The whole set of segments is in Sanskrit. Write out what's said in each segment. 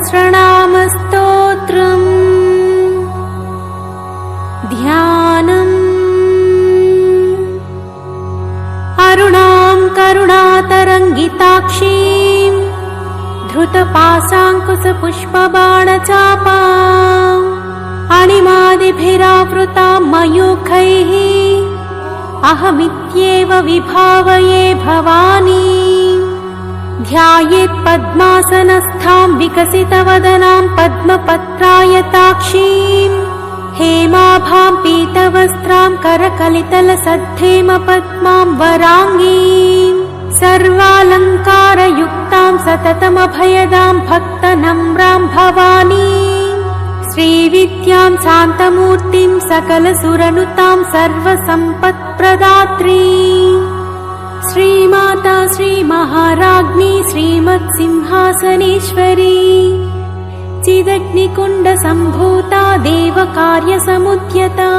सहस्रनामस्तोत्रम् ध्यानम्। अरुणां करुणातरङ्गिताक्षीं धृतपाशाङ्कुशपुष्पबाणचापाम् अणिमादिभिरावृतां मयूखैः अहमित्येव विभावये भवानीं। ध्यायेत् पद्मासनस्थां विकसितवदनां पद्मपत्रायताक्षीं हेमाभां पीतवस्त्रां करकलितलसद्धेमपद्मां वराङ्गीं सर्वालङ्कारयुक्तां सततमभयदां भक्तनम्रां भवानीं। श्रीविद्यां शान्तमूर्तिं सकलसुरनुतां सर्वसम्पत्प्रदात्रीं श्रीमाता श्रीमहाराज्ञी श्रीमत्सिंहासनेश्वरी चिदग्निकुण्डसम्भूता देवकार्यसमुद्यता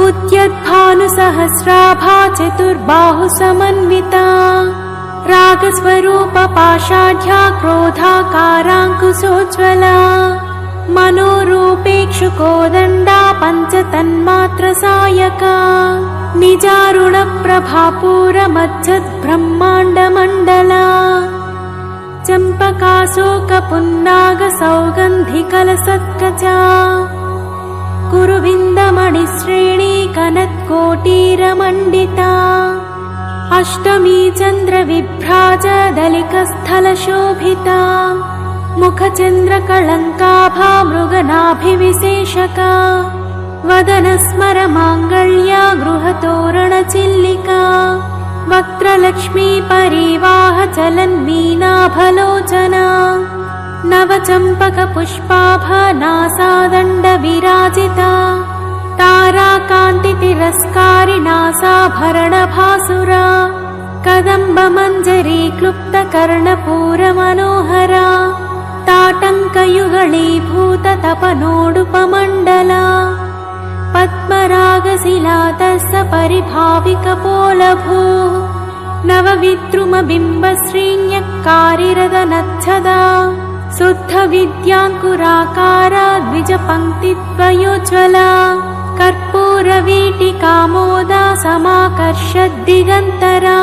उद्यद्भानुसहस्राभा चतुर्बाहुसमन्विता रागस्वरूपपाषाढ्या क्रोधाकाराङ्कुशोज्ज्वला मनोरूपेक्षुकोदण्डा पञ्चतन्मात्रसायका निजारुणप्रभापूरमज्जद्ब्रह्माण्डमण्डला चम्पकाशोकपुन्नागसौगन्धिकलसत्कचा कुरुविन्दमणिश्रेणी कनत्कोटीरमण्डिता अष्टमी चन्द्रविभ्राजदलिकस्थलशोभिता मुखचन्द्रकळङ्काभा मृगनाभिविशेषका वदनस्मरमाङ्गल्या गृहतोरणचिल्लिका वक्त्रलक्ष्मी परिवाहचलन्मीनाभलोचना नवचम्पकपुष्पाभनासादण्डविराजिता ताराकान्तितिरस्कारिणासाभरणभासुरा कदम्बमञ्जरी क्लुप्तकर्णपूरमनोहरा ताटङ्कयुगळीभूततपनोडुपमण्डला पद्मरागशिलातस्य परिभाविकपोलभू नवविद्रुमबिम्बश्रीण्यक्कारिरदनच्छदा शुद्धविद्याङ्कुराकारा द्विजपङ्क्तिद्वयोज्ज्वला कर्पूरवीटिकामोदा समाकर्षद्दिगन्तरा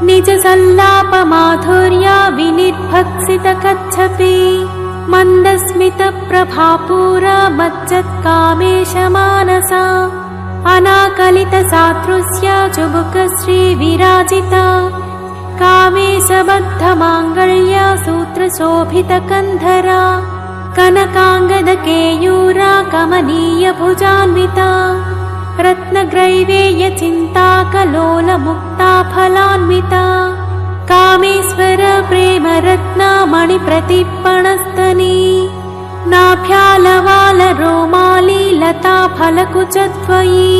निजसल्लापमाधुर्या विनिर्भक्सितकच्छपि मन्दस्मितप्रभापूरा मज्जत्कामेशमानसा अनाकलितसातृस्या चुबुकश्रीविराजिता कामेशबद्धमाङ्गल्या सूत्रशोभितकन्धरा कनकाङ्गदकेयूरा कमनीयभुजान्विता रत्नग्रैवेयचिन्ताकलोलमुक्ता फलान्विता कामेश्वर प्रेमरत्नामणिप्रतिपणस्तनी नाभ्यालवालरोमाली लता फलकुचद्वयी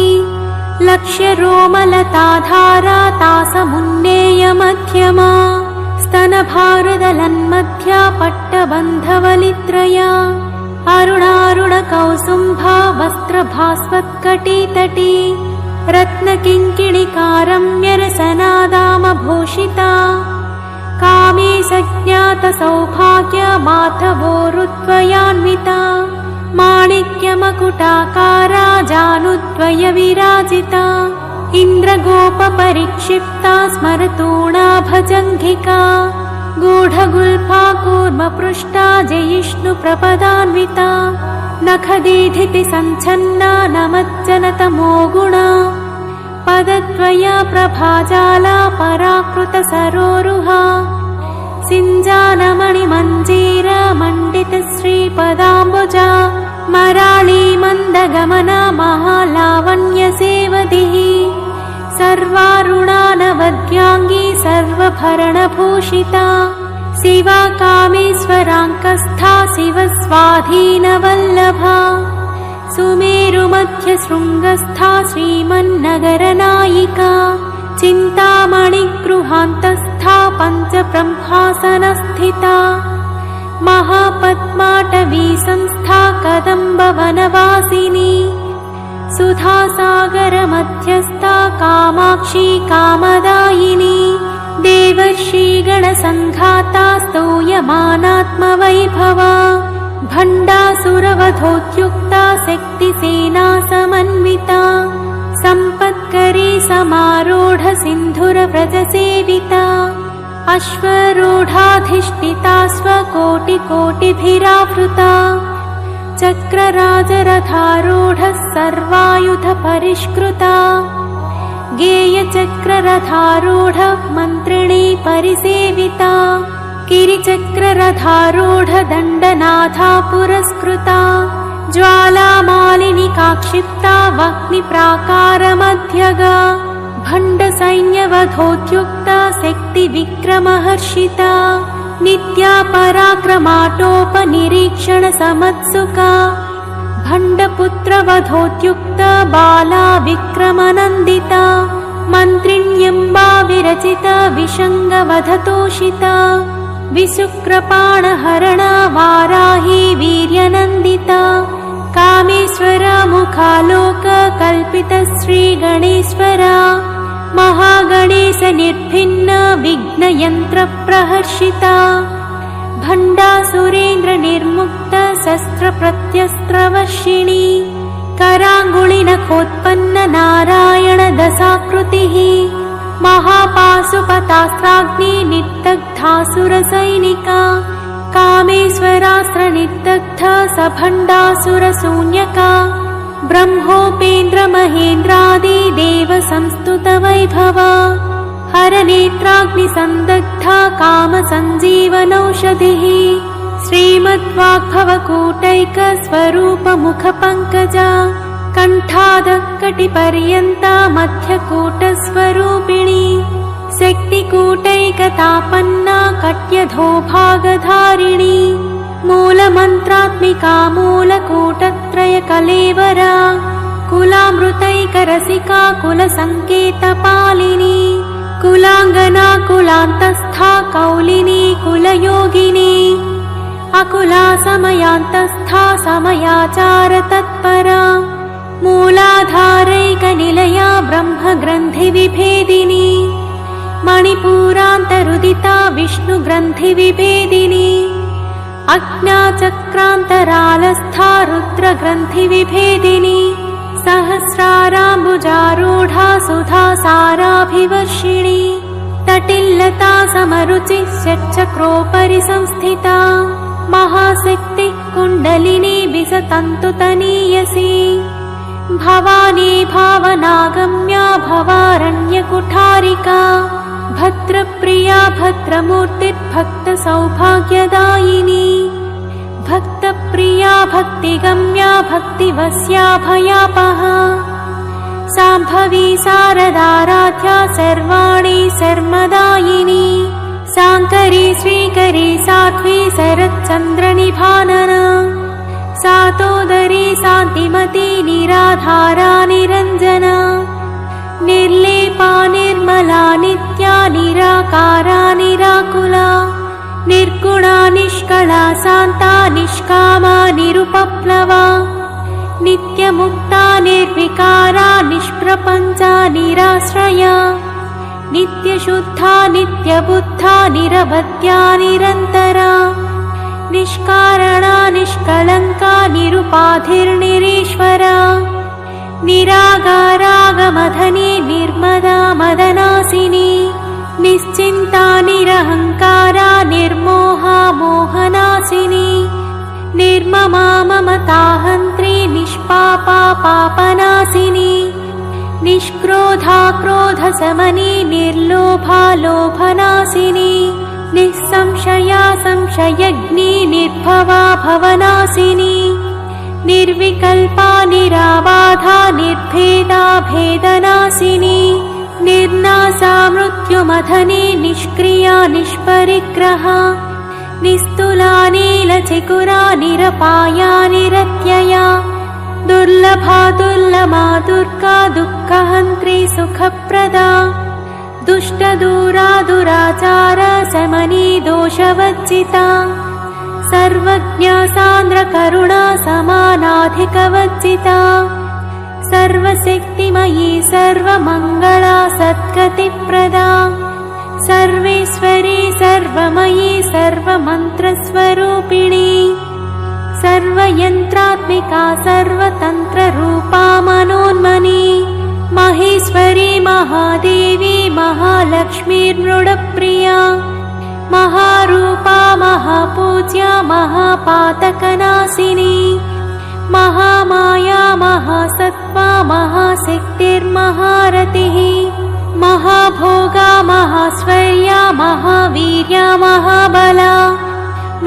लक्ष्यरोमलताधारा तासमुन्नेयमध्यमा स्तनभारदलन्मध्या पट्टबन्धवलित्रया अरुणारुणकौसुम्भा वस्त्रभास्वत्कटितटी रत्नकिङ्किणिकारम्यरसनादामभूषिता कामेशज्ञातसौभाग्यमाधवोरुद्वयान्विता माणिक्यमकुटाकारा जानुद्वयविराजिता इन्द्रगोपपरिक्षिप्ता स्मरतूणा भजङ्घिका गूढगुल्फा कूर्मपृष्टा जयिष्णुप्रपदान्विता नखदीधितिसञ्छन्ना नमज्जनतमो गुणा पदद्वया प्रभाजाला पराकृतसरोरुहा सिञ्जानमणिमञ्जीरा मण्डितश्रीपदाम्बुजा मराळी मन्दगमना महालावण्यसेवधिः सर्वारुणानवद्याङ्गी सर्वभरणभूषिता शिवा कामेश्वराङ्कस्था शिवस्वाधीनवल्लभा सुमेरुमध्यशृङ्गस्था श्रीमन्नगरनायिका चिन्तामणिगृहान्तस्था पञ्चब्रह्मासनस्थिता महापद्माटवी संस्था कदम्बवनवासिनी सुधासागरमध्यस्था कामाक्षी कामदायिनी देवर्षिगणैर्वन्दिता त्रिगणसङ्घाता स्तूयमानात्मवैभवा भण्डासुरवधोद्युक्ता शक्तिसेना समन्विता सम्पत्करी समारूढ सिन्धुरव्रजसेविता अश्वरूढाधिष्ठिता स्वकोटिकोटिभिरावृता चक्रराजरथारूढः सर्वायुधपरिष्कृता गेयचक्ररथारूढ मन्त्रिणी परिसेविता गिरिचक्ररथारूढ दण्डनाथा पुरस्कृता ज्वालामालिनिकाक्षिप्ता वह्निप्राकारमध्यगा भण्डसैन्यवधोद्युक्ता शक्तिविक्रमहर्षिता नित्या पराक्रमाटोपनिरीक्षणसमत्सुका भण्डपुत्रवधोद्युक्ता बाला विक्रमनन्दिता मन्त्रिण्यम्बा विरचिता विषङ्गवधतोषिता विशुक्रपाणहरणा वाराही वीर्यनन्दिता कामेश्वरा मुखालोककल्पितश्रीगणेश्वरा महागणेशनिर्भिन्ना विघ्नयन्त्रप्रहर्षिता भण्डासुरेन्द्रनिर्मुक्ता शस्त्रप्रत्यस्त्रवर्षिणी कराङ्गुलिनखोत्पन्न नारायणदशाकृतिः महापाशुपतास्त्राग्नि निर्दग्धासुरसैनिका कामेश्वरास्त्रनिर्दग्धा सभण्डासुरशून्यका ब्रह्मोपेन्द्रमहेन्द्रादि देवसंस्तुतवैभवा हरनेत्राग्निसन्दग्धा कामसञ्जीवनौषधिः श्रीमद्वाग्भवकूटैकस्वरूपमुखपङ्कजा कण्ठादकटिपर्यन्ता मध्यकूटस्वरूपिणी शक्तिकूटैकतापन्ना कट्यधोभागधारिणी मूलमन्त्रात्मिका मूलकूटत्रयकलेवरा कुलामृतैकरसिका कुलसङ्केतपालिनी कुलाङ्गना कुलान्तस्था कौलिनी कुलयोगिनी अकुला समयान्तस्था समयाचारतत्परा मूलाधारैकनिलया ब्रह्मग्रन्थिविभेदिनी मणिपूरान्तरुदिता विष्णुग्रन्थिविभेदिनी अज्ञाचक्रान्तरालस्था रुद्रग्रन्थिविभेदिनी सहस्राराम्बुजारूढा सुधासाराभिवर्षिणी तटिल्लता समरुचिः षट्चक्रोपरि संस्थिता महाशक्तिः कुण्डलिनी विसतन्तुतनीयसी भवानी भावनागम्या भवारण्यकुठारिका भद्रप्रिया भद्रमूर्तिर्भक्तसौभाग्यदायिनी भक्तप्रिया भक्तिगम्या भक्तिवस्या भयापहा साम्भवी शारदाराध्या सर्वाणि सर्वदायिनी साङ्करी श्रीकरी साध्वी शरच्चन्द्रनिभानना सातोदरी शान्तिमती निराधारा निरञ्जना निर्लेपा निर्मला नित्या निराकारा निराकुला निर्गुणा निष्कला शान्ता निष्कामा निरुपप्लवा नित्यमुक्ता निर्विकारा निष्प्रपञ्चा निराश्रया नित्यशुद्धा नित्यबुद्धा निरवध्या निरन्तरा निष्कारणा निष्कलङ्का निरुपाधिर्निरीश्वरा निरागारागमधनी निर्मदा मदनासिनी निश्चिन्ता निरहङ्कारा निर्मोहा मोहनासिनी निर्ममा ममताहन्त्री निष्पापा पापनासिनी निष्क्रोधा क्रोधशमनी निर्लोभा लोभनासिनी निःसंशया संशयग्नी निर्भवा भवनासिनी निर्विकल्पा निराबाधा निर्भेदा भेदनासिनी निर्नासा मृत्युमथनी निष्क्रिया निष्परिग्रहा निस्तुला नीलचिकुरा निरपाया निरत्यया दुर्लभा दुर्लमा दुर्गा दुःखहन्त्री सुखप्रदा दुष्टदूरा दुराचारा शमनी दोषवर्जिता सर्वज्ञा सान्द्रकरुणा समानाधिकवर्जिता सर्वशक्तिमयी सर्वमङ्गला सद्गतिप्रदा सर्वेश्वरी सर्वमयी सर्वमन्त्रस्वरूपिणी सर्वयन्त्रात्मिका सर्वतन्त्ररूपा मनोन्मनी महेश्वरी महादेवी महालक्ष्मीर्मृडप्रिया महारूपा महापूज्या महापातकनाशिनी महामाया महासत्त्वा महाशक्तिर्महारतिः महाभोगा महाश्वर्या महावीर्या महाबला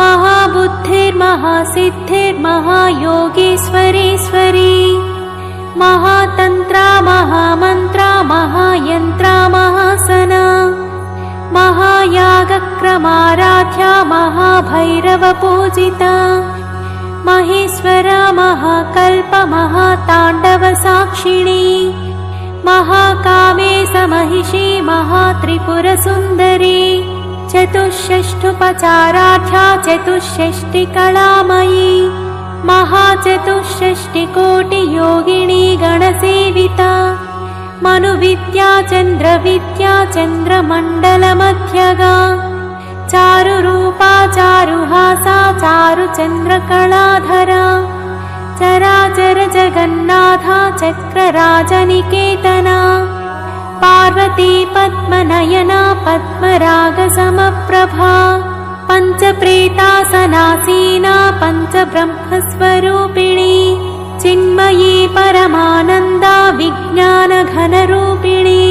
महाबुद्धिर्महासिद्धिर्महायोगेश्वरीश्वरी महातन्त्रा महामन्त्रा महायन्त्रा महासना महायागक्रमाराध्या महाभैरवपूजिता महेश्वरा महाकल्प महाताण्डवसाक्षिणी महाकामेशमहिषी महात्रिपुरसुन्दरी चतुष्षष्ठुपचाराढ्या चतुष्षष्टिकलामयी महाचतुष्षष्टिकोटियोगिनी गणसेविता मनुविद्या चन्द्रविद्या चन्द्रमण्डलमध्यगा चारुरूपा चारुहासा चारुचन्द्रकलाधरा चराचर जगन्नाथा चक्रराजनिकेतना पार्वती पद्मनयना पद्मरागसमप्रभा पञ्चप्रेतासनासीना पञ्चब्रह्मस्वरूपिणी चिन्मयी परमानन्दा विज्ञानघनरूपिणी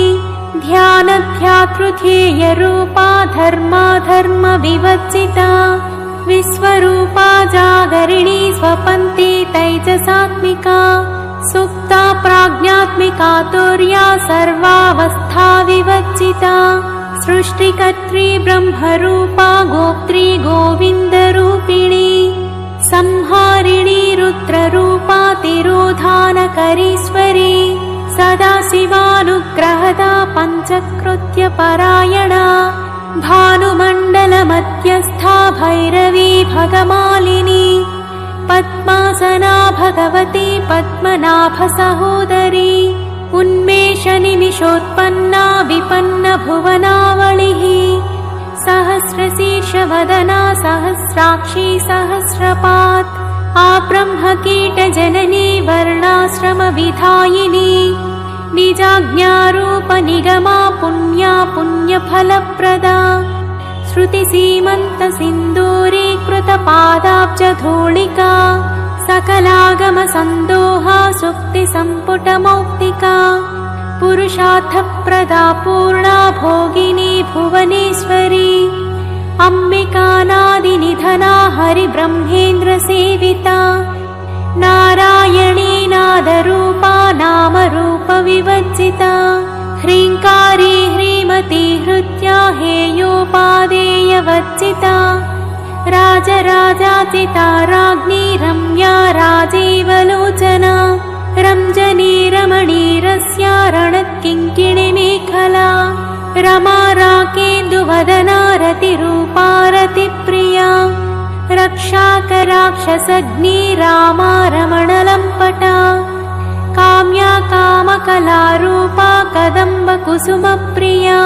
ध्यानध्यातृध्येयरूपा धर्माधर्मविवर्जिता विश्वरूपा जागरिणी स्वपन्ती तैजसात्मिका सुप्ता प्राज्ञात्मिका तुर्या सर्वावस्था विवर्जिता सृष्टिकर्त्री ब्रह्मरूपा गोप्त्री गोविन्दरूपिणी संहारिणी रुद्ररूपा तिरोधानकरीश्वरी सदाशिवानुग्रहदा पञ्चकृत्यपरायणा भानुमण्डलमध्यस्था भैरवी भगमालिनी पद्मासना भगवती पद्मनाभसहोदरी उन्मेषनिमिषोत्पन्ना विपन्नभुवनावलिः सहस्रशीर्षवदना सहस्राक्षी सहस्रपात् आब्रह्मकीटजननी वर्णाश्रमविधायिनी निजाज्ञारूपनिगमा पुण्या पुण्यफलप्रदा श्रुतिसीमन्तसिन्दूरीकृतपादाब्जधूलिका सकलागमसन्दोहा सुप्तिसम्पुटमौक्तिका पुरुषार्थप्रदा पूर्णा भोगिनी भुवनेश्वरी अम्बिकानादिनिधना हरिब्रह्मेन्द्रसेविता नारायणी नादरूपा नामरूपविवर्जिता ह्रीङ्कारी ह्रीमती हृत्या हेयोपादेयवर्जिता राजराजाचिता राज्ञी रम्या राजीवलोचना रञ्जनी रमणीरस्या रणत्किङ्किणिमेखला रमा राकेन्दुवदना रतिरूपा रतिप्रिया रक्षाकराक्षसग्नी रामा रमणलम्पटा काम्या कामकलारूपा कदम्बकुसुमप्रिया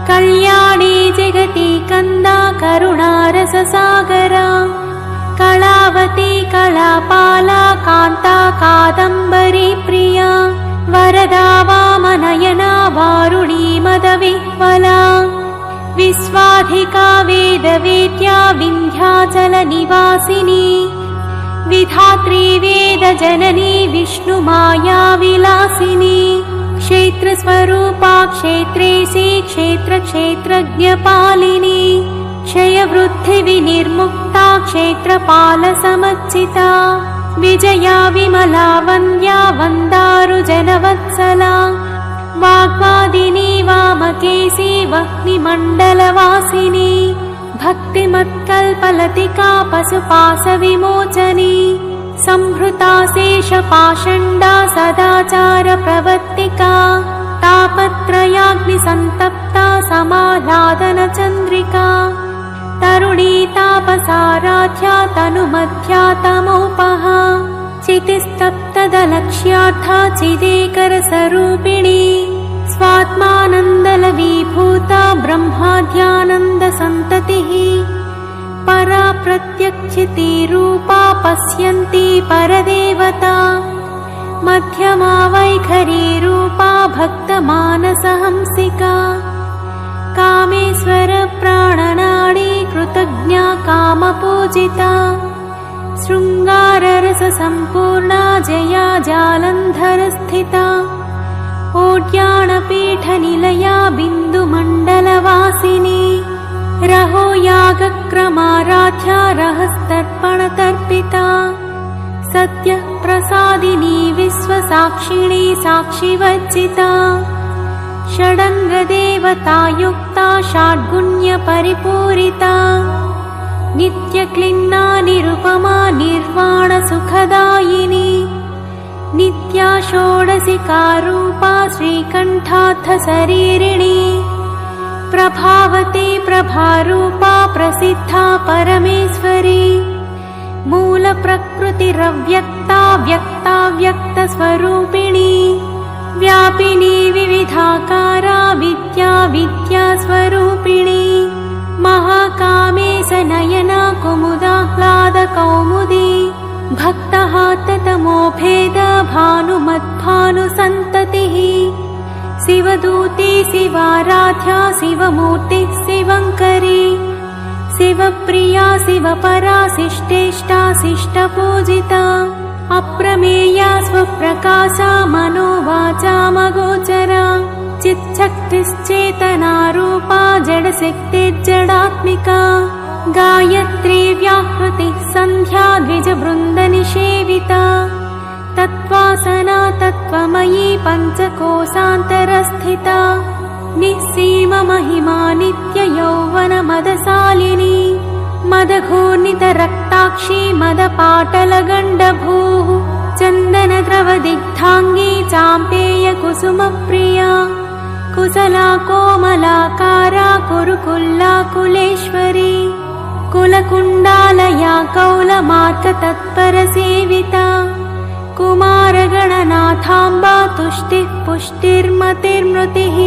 कल्याणी जगती कन्दा करुणारससागरा कलावती कलापाला कान्ता कादम्बरी प्रिया वरदा वामनयना वारुणी मदविह्वला विश्वाधिका वेदवेद्या विन्ध्याचलनिवासिनी विधात्री वेदजननी विष्णुमाया विलासिनी क्षेत्रस्वरूपा क्षेत्रेशी क्षेत्रक्षेत्रज्ञपालिनी क्षयवृद्धिविनिर्मुक्ता क्षेत्रपालसमच्चिता विजया विमला वन्द्या वन्दारुजनवत्सला वाग्वादिनी वामकेशी वह्निमण्डलवासिनी भक्तिमत्कल्पलतिका पशुपाशविमोचनी संहृता शेषपाषण्डा सदाचारप्रवर्तिका तापत्रयाग्निसन्तप्ता समाह्लादनचन्द्रिका तरुणी तापसाराध्या तनुमध्या तमोपहा चितिस्तप्तदलक्ष्यार्था चिदेकरसरूपिणी स्वात्मानन्दलवीभूता ब्रह्म ब्रह्माद्यानन्दसन्ततिः परा प्रत्यक्षिती रूपा पश्यन्ती परदेवता मध्यमा वैखरी रूपा भक्तमानसहंसिका कामेश्वर प्राणनाडी कृतज्ञा कामपूजिता शृङ्गाररससम्पूर्णा जया जालन्धरस्थिता ओड्याणपीठनिलया बिन्दुमण्डलवासिनी रहो यागक्रमाराध्या रहस्तर्पणतर्पिता सत्यप्रसादिनी विश्वसाक्षिणी साक्षिवर्जिता षडङ्गदेवतायुक्ता षड्गुण्यपरिपूरिता नित्यक्लिन्ना निरुपमा निर्वाणसुखदायिनी नित्या षोडशिकारूपा श्रीकण्ठार्थशरीरिणी प्रभावती प्रभारूपा प्रसिद्धा परमेश्वरी मूलप्रकृतिरव्यक्ता व्यक्ता व्यक्तस्वरूपिणी व्यापिनी विविधाकारा विद्या विद्यास्वरूपिणी महाकामेशनयना कुमुदाह्लादकौमुदी भक्तहाततमोभेद भानुमद्भानुसन्ततिः शिवदूती शिवाराध्या शिवमूर्तिः शिवङ्करी शिवप्रिया शिवपरा शिष्टेष्टा शिष्टपूजिता अप्रमेया स्वप्रकाशा मनोवाचामगोचरा चिच्छक्तिश्चेतनारूपा जडशक्तिर्जडात्मिका गायत्री व्याहृतिः सन्ध्या द्विजवृन्दनिषेविता तत्त्वासना तत्त्वमयी पञ्चकोशान्तरस्थिता निःसीममहिमा नित्ययौवनमदशालिनी मदघूर्णितरक्ताक्षी मदपाटलगण्डभूः चन्दनद्रवदिग्धाङ्गी चाम्पेयकुसुमप्रिया कुशला कोमलाकारा कुरुकुल्लाकुलेश्वरी कुलकुण्डालया कौलमार्गतत्परसेविता कुमारगणनाथाम्बा तुष्टिः पुष्टिर्मतिर्मृतिः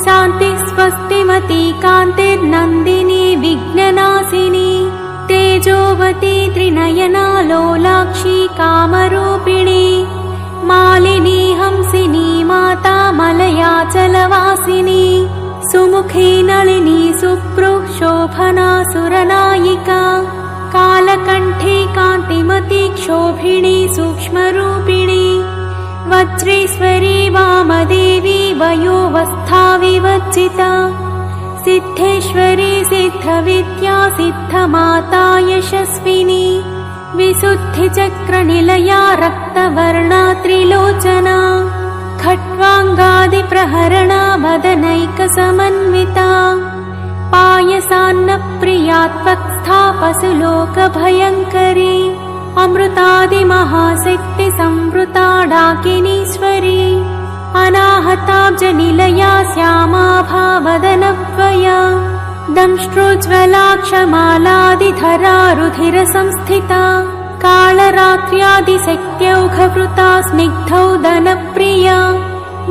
शान्तिः स्वस्तिमती कान्तिर्नन्दिनी विघ्ननाशिनी तेजोवती त्रिनयना लोलाक्षी कामरूपिणी मालिनी हंसिनी माता मलयाचलवासिनी सुमुखी नलिनी सुप्रुः शोभना सुरनायिका कालकण्ठी कान्तिमती क्षोभिणी सूक्ष्मरूपिणी वज्रेश्वरी वामदेवी वयोवस्था विवर्जिता सिद्धेश्वरी सिद्धविद्या सिद्धमाता यशस्विनी विशुद्धिचक्रनिलया रक्तवर्णा त्रिलोचना खट्वाङ्गादिप्रहरणा वदनैकसमन्विता पायसान्नप्रिया त्वक्स्था पशुलोकभयङ्करी अमृतादिमहाशक्तिसंवृता डाकिनीश्वरी अनाहताब्जनिलया श्यामाभा वदनद्वया दंष्ट्रोज्ज्वलाक्षमालादिधरा रुधिरसंस्थिता कालरात्र्यादिशक्त्यौघवृता स्निग्धौदनप्रिया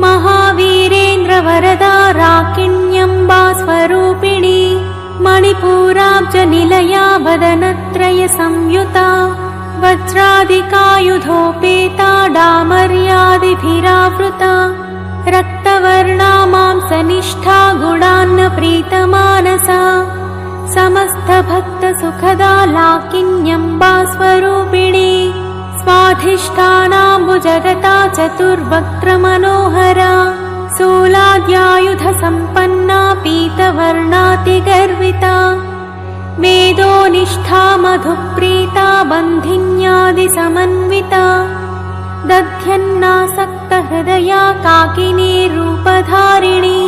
महावीरेन्द्रवरदा राकिण्यम्बा स्वरूपिणी मणिपूराब्जनिलया वदनत्रयसंयुता वज्रादिकायुधोपेता डामर्यादिभिरावृता रक्तवर्णा मांसनिष्ठा गुणान्नप्रीतमानसा समस्तभक्तसुखदा लाकिन्यम्बा स्वरूपिणी स्वाधिष्ठानाम्बुजगता चतुर्वक्त्रमनोहरा शूलाद्यायुधसम्पन्ना पीतवर्णातिगर्विता मेदोनिष्ठा मधुप्रीता बन्धिन्यादिसमन्विता दध्यन्नासक्तहृदया काकिनी रूपधारिणी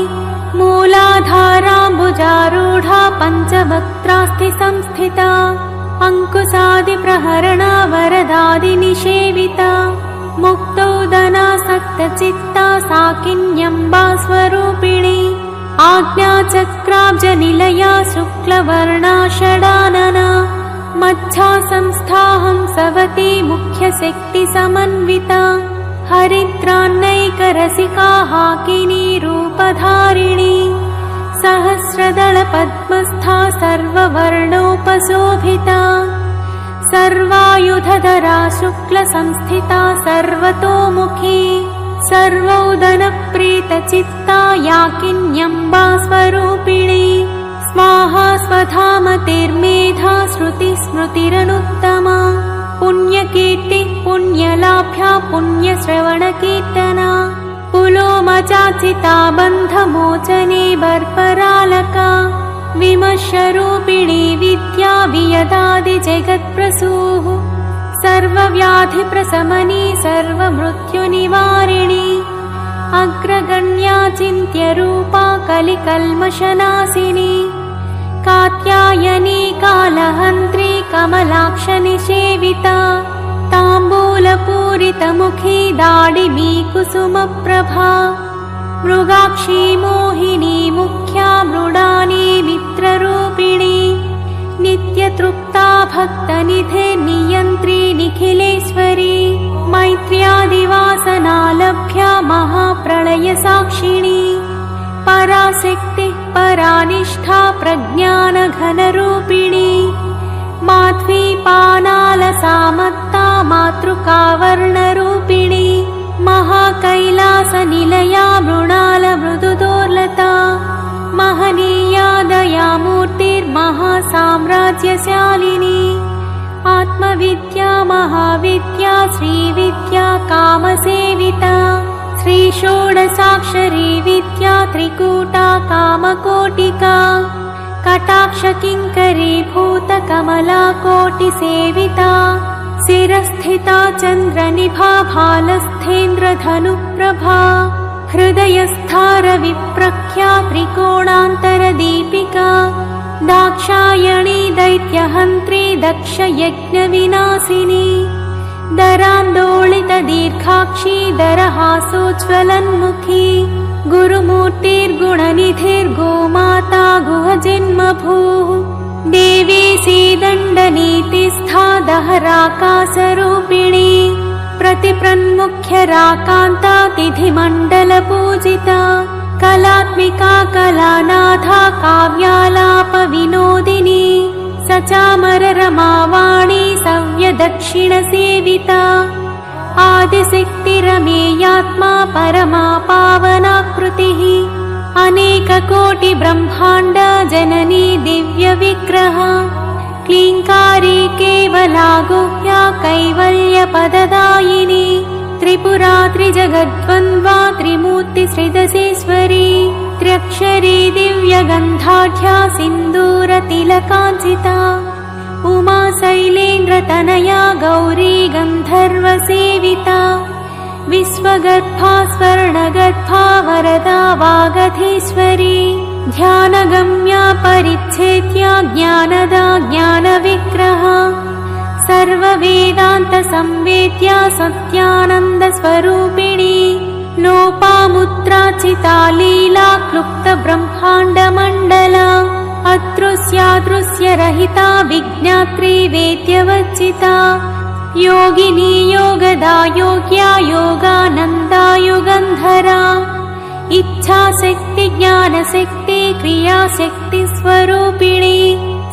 मूलाधाराम्बुजारूढा पञ्चवक्त्रास्ति संस्थिता अङ्कुशादिप्रहरणा वरदादिनिषेविता मुक्तौदनासक्तचित्ता साकिन्यम्बा स्वरूपिणी आज्ञाचक्राब्जनिलया शुक्लवर्णा षडानना मच्छा संस्थाहंसवती मुख्यशक्तिसमन्विता हरिद्रान्नैकरसिका हाकिनी रूपधारिणी सहस्रदलपद्मस्था सर्ववर्णोपशोभिता सर्वायुधधरा शुक्लसंस्थिता सर्वतोमुखी सर्वोदनप्रीतचित्ता या किन्यम्बा स्वरूपिणी स्वाहा स्वधामतिर्मेधा श्रुतिस्मृतिरनुत्तमा पुण्यकीर्ति पुण्यलाभ्या पुण्यश्रवणकीर्तना पुलोमचाचिता बन्धमोचने बर्परालका विमर्शरूपिणी विद्या वियदादिजगत्प्रसूः सर्वव्याधिप्रशमनी सर्वमृत्युनिवारिणी अग्रगण्या चिन्त्यरूपा कलिकल्मषनाशिनी कात्यायनी कालहन्त्री कमलाक्षनिषेविता ताम्बूलपूरितमुखी दाडिमी कुसुमप्रभा मृगाक्षी मोहिनी मुख्या मृडानी मित्ररूपिणी नित्यतृप्ता भक्तनिधे नियन्त्री निखिलेश्वरी मैत्र्यादिवासना लभ्या महाप्रलयसाक्षिणी पराशक्ति परानिष्ठा प्रज्ञानघनरूपिणी माध्वीपानालसामत्ता मातृकावर्णरूपिणी महाकैलासनिलया मृणालमृदुदोर्लता महनीया दयामूर्तिर्महासाम्राज्यशालिनी आत्मविद्या महाविद्या श्रीविद्या कामसेविता श्रीषोडशाक्षरी विद्या त्रिकूटा कामकोटिका कटाक्षकिङ्करी भूतकमला कोटिसेविता शिरस्थिता चन्द्रनिभा भालस्थेन्द्रधनुप्रभा हृदयस्था रविप्रख्या त्रिकोणान्तरदीपिका दाक्षायणी दैत्यहन्त्री दक्षयज्ञविनाशिनी दरान्दोलितदीर्घाक्षी दरहासोज्ज्वलन्मुखी गुरुमूर्तिर्गुणनिधिर्गोमाता गुहजन्मभूः देवी सीदण्डनीतिस्था दहराकाशरूपिणी प्रतिप्रन्मुख्यराकान्ता तिथिमण्डलपूजिता कलात्मिका कलानाथा काव्यालापविनोदिनी सचामररमावाणी सव्यदक्षिणसेविता आदिशक्तिरमेयात्मा परमा पावनाकृतिः अनेककोटिब्रह्माण्ड जननी दिव्यविग्रह क्लीङ्कारी केवला गुह्या कैवल्यपददायिनी त्रिपुरा त्रिजगद्वन्द्वा त्रिमूर्तिसृदसेश्वरी त्र्यक्षरी दिव्यगन्धाढ्या सिन्दूरतिलकाञ्चिता उमा शैलेन्द्रतनया गौरी गन्धर्वसेविता विश्वगर्भा स्वर्णगर्भा वरदा वागधीश्वरी ध्यानगम्या परिच्छेद्या ज्ञानदा ज्ञानविग्रह सर्ववेदान्तसंवेद्या सत्यानन्दस्वरूपिणी लोपामुद्राचिता लीला क्लुप्तब्रह्माण्डमण्डला अदृश्यादृश्यरहिता विज्ञात्री वेद्यवर्जिता योगिनी योगदा योग्या योगानन्दा युगन्धरा इच्छाशक्ति ज्ञानशक्ति क्रियाशक्ति स्वरूपिणी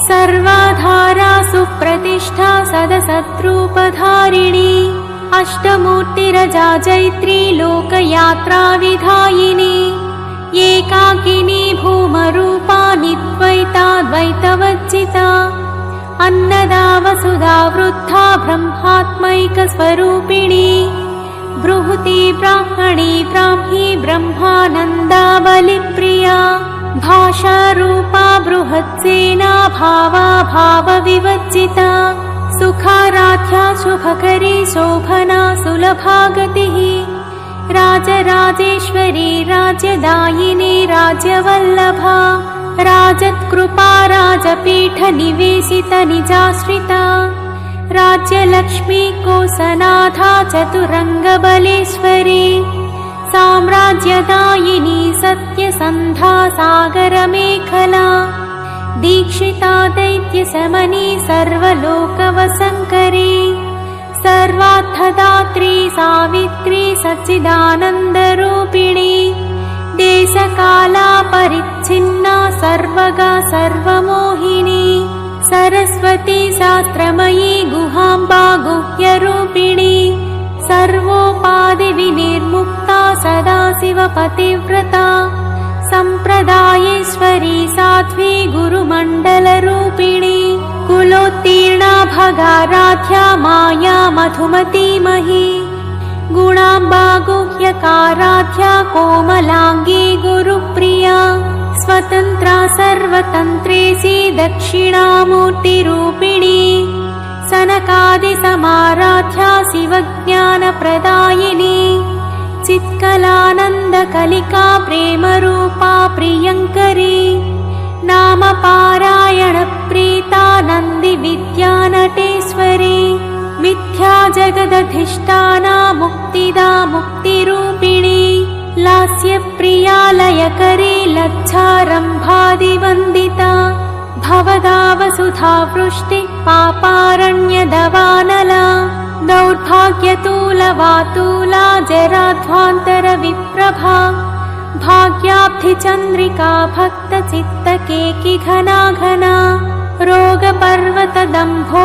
सर्वाधारा सुप्रतिष्ठा सदसद्रूपधारिणी अष्टमूर्तिरजा जैत्री लोकयात्रा विधायिनी एकाकिनी भूमरूपा निद्वैता द्वैतवर्जिता अन्नदा वसुधा वृद्धा ब्रह्मात्मैकस्वरूपिणी बृहती ब्राह्मणी ब्राह्मी ब्रह्मानन्दा बलिप्रिया भाषारूपा बृहत्सेना भावा भावविवर्जिता सुखाराध्या शुभकरी शोभना सुलभा गतिः राजराजेश्वरी राज्यदायिनी राज्यवल्लभा राजत्कृपा राजपीठनिवेशित निजाश्रिता राज्यलक्ष्मी कोसनाथा चतुरङ्गबलेश्वरी साम्राज्यदायिनी सत्यसन्धा सागरमेखला दीक्षिता दैत्यशमनी सर्वलोकवसङ्करी सर्वार्थदात्री सावित्री सच्चिदानन्दरूपिणी देशकाला परिच्छिन्ना सर्वगा सर्वमोहिनी सरस्वती शास्त्रमयी गुहाम्बा गुह्यरूपिणी सर्वोपाधिविनिर्मुक्ता सदाशिवपतिव्रता सम्प्रदायेश्वरी साध्वी गुरुमण्डलरूपिणी कुलोत्तीर्णा भगाराध्या माया मधुमती मही गुणाम्बा गुह्यकाराध्या कोमलाङ्गी गुरुप्रिया स्वतन्त्रा सर्वतन्त्रेसी दक्षिणामूर्तिरूपिणी सनकादिसमाराध्या शिवज्ञानप्रदायिनी चित्कलानन्दकलिका प्रेमरूपा प्रियङ्करी नामपारायणप्रीता नन्दिविद्यानटेश्वरी मिथ्या जगदधिष्ठाना मुक्तिदा मुक्तिरूपिणी लास्यप्रिया लयकरी लज्जारम्भादिवन्दिता भवदावसुधा वृष्टि पापारण्यदवानला दौर्भाग्यतूलवातूला जराध्वान्तरविप्रभा भाग्याब्धिचन्द्रिका भक्तचित्तकेकि घना घना रोगपर्वतदम्भो